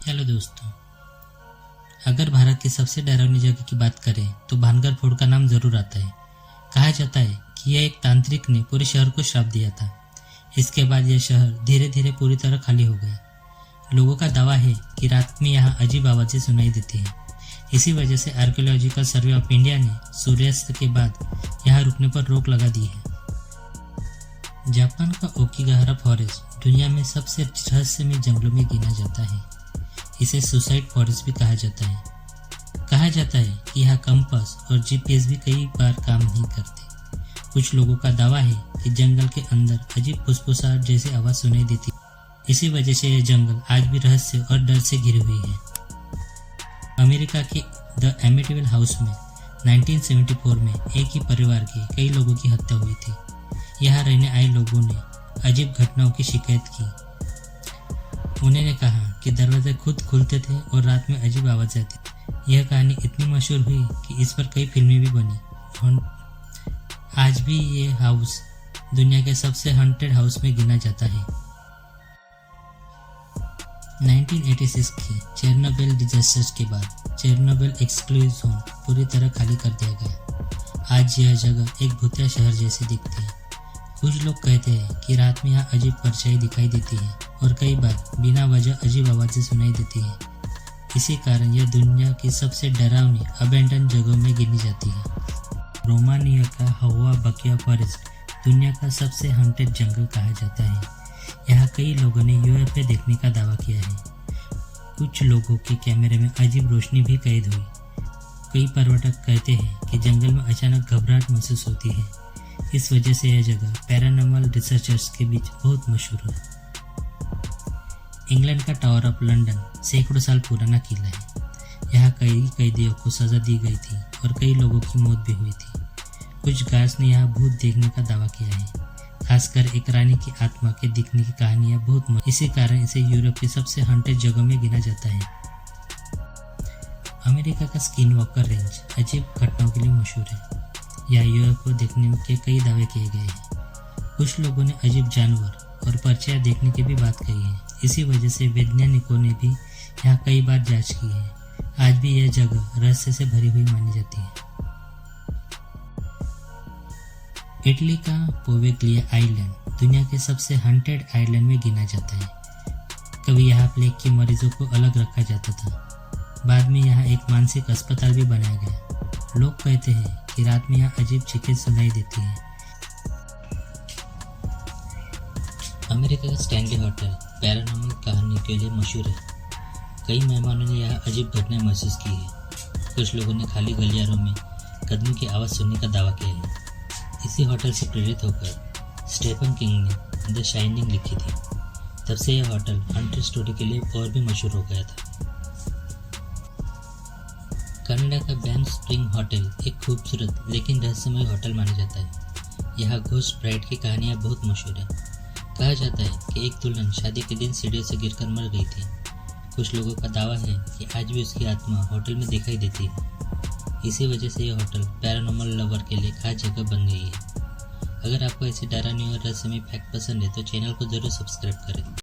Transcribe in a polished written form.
Hello दोस्तों, अगर भारत की सबसे डरावनी जगह की बात करें तो भानगढ़ फोर्ट का नाम जरूर आता है। कहा जाता है कि यह एक तांत्रिक ने पूरे शहर को श्राप दिया था। इसके बाद यह शहर धीरे धीरे पूरी तरह खाली हो गया। लोगों का दावा है कि रात में यहाँ अजीब आवाजें सुनाई देती हैं। इसी वजह से आर्कियोलॉजिकल सर्वे ऑफ इंडिया ने सूर्यास्त के बाद यहाँ रुकने पर रोक लगा दी है। जापान का ओकिगाहरा फॉरेस्ट दुनिया में सबसे रहस्यमय जंगलों में गिना जाता है। इसे सुसाइड फॉरेस्ट भी कहा जाता है। कहा जाता है कि यहाँ कंपास और जीपीएस भी कई बार काम नहीं करते। कुछ लोगों का दावा है कि जंगल के अंदर अजीब फुसफुसाहट जैसी आवाज सुनाई देती। इसी वजह से यह जंगल आज भी रहस्य और डर से घिरी हुई है। अमेरिका के द एमिटिविल हाउस में 1974 में एक ही परिवार के कई लोगों की हत्या हुई थी। यहाँ रहने आए लोगों ने अजीब घटनाओं की शिकायत की। उन्होंने कहा कि दरवाजे खुद खुलते थे और रात में अजीब आवाज़ आती थी। यह कहानी इतनी मशहूर हुई कि इस पर कई फिल्में भी बनी। आज भी ये हाउस दुनिया के सबसे हॉन्टेड हाउस में गिना जाता है। 1986 की चेरनोबिल डिजास्टर के बाद चेरनोबिल एक्सक्लूसिव जोन पूरी तरह खाली कर दिया गया। आज यह जगह एक भूतिया शहर जैसी दिखती है। कुछ लोग कहते हैं कि रात में यहाँ अजीब परछाई दिखाई देती है और कई बार बिना वजह अजीब आवाज़ें सुनाई देती है। इसी कारण यह दुनिया की सबसे डरावनी अबेंडन जगहों में गिनी जाती है। रोमानिया का हवा बकिया फॉरेस्ट दुनिया का सबसे हॉन्टेड जंगल कहा जाता है। यहाँ कई लोगों ने यूएफओ देखने का दावा किया है। कुछ लोगों के कैमरे में अजीब रोशनी भी कैद हुई। कई पर्यटक कहते हैं कि जंगल में अचानक घबराहट महसूस होती है। इस वजह से यह जगह पैरानॉर्मल रिसर्चर्स के बीच बहुत मशहूर है। इंग्लैंड का टावर ऑफ लंदन सैकड़ों साल पुराना किला है। यहाँ कई कैदियों को सजा दी गई थी और कई लोगों की मौत भी हुई थी। कुछ गार्ड्स ने यहाँ भूत देखने का दावा किया है। खासकर एक रानी की आत्मा के दिखने की कहानियाँ बहुत इसी कारण इसे यूरोप की सबसे हॉन्टेड जगहों में गिना जाता है। अमेरिका का स्किन वॉकर रेंज अजीब घटनाओं के लिए मशहूर है। यहाँ यूएफओ देखने के कई दावे किए गए हैं। कुछ लोगों ने अजीब जानवर और परछाइयाँ देखने की भी बात कही है। इसी वजह से वैज्ञानिकों ने भी यहाँ कई बार जांच की है। आज भी यह जगह रहस्य से भरी हुई मानी जाती है। इटली का पोवेग्लिया आइलैंड दुनिया के सबसे हॉन्टेड आइलैंड में गिना जाता है। कभी यहाँ प्लेग के मरीजों को अलग रखा जाता था। बाद में यहाँ एक मानसिक अस्पताल भी बनाया गया। लोग कहते हैं कि रात में यहाँ अजीब चीखें सुनाई देती हैं। अमेरिका का स्टैनली होटल पैरानॉर्मल कहानी के लिए मशहूर है। कई मेहमानों ने यहाँ अजीब घटनाएं महसूस की है। कुछ लोगों ने खाली गलियारों में कदमों की आवाज़ सुनने का दावा किया है। इसी होटल से प्रेरित होकर स्टीफन किंग ने द शाइनिंग लिखी थी। तब से यह होटल हॉन्टेड स्टोरी के लिए और भी मशहूर हो गया था। कनाडा का बैन स्प्रिंग होटल एक खूबसूरत लेकिन रहस्यमय होटल माना जाता है। यहाँ घोस्ट ब्राइड की कहानियाँ बहुत मशहूर है। कहा जाता है कि एक दुल्हन शादी के दिन सीढ़ियों से गिरकर मर गई थी। कुछ लोगों का दावा है कि आज भी उसकी आत्मा होटल में दिखाई देती है। इसी वजह से यह होटल पैरानॉर्मल लवर के लिए खास जगह बन गई है। अगर आपको ऐसे डरावनी और रहस्यमय फैक्ट पसंद है तो चैनल को जरूर सब्सक्राइब करें।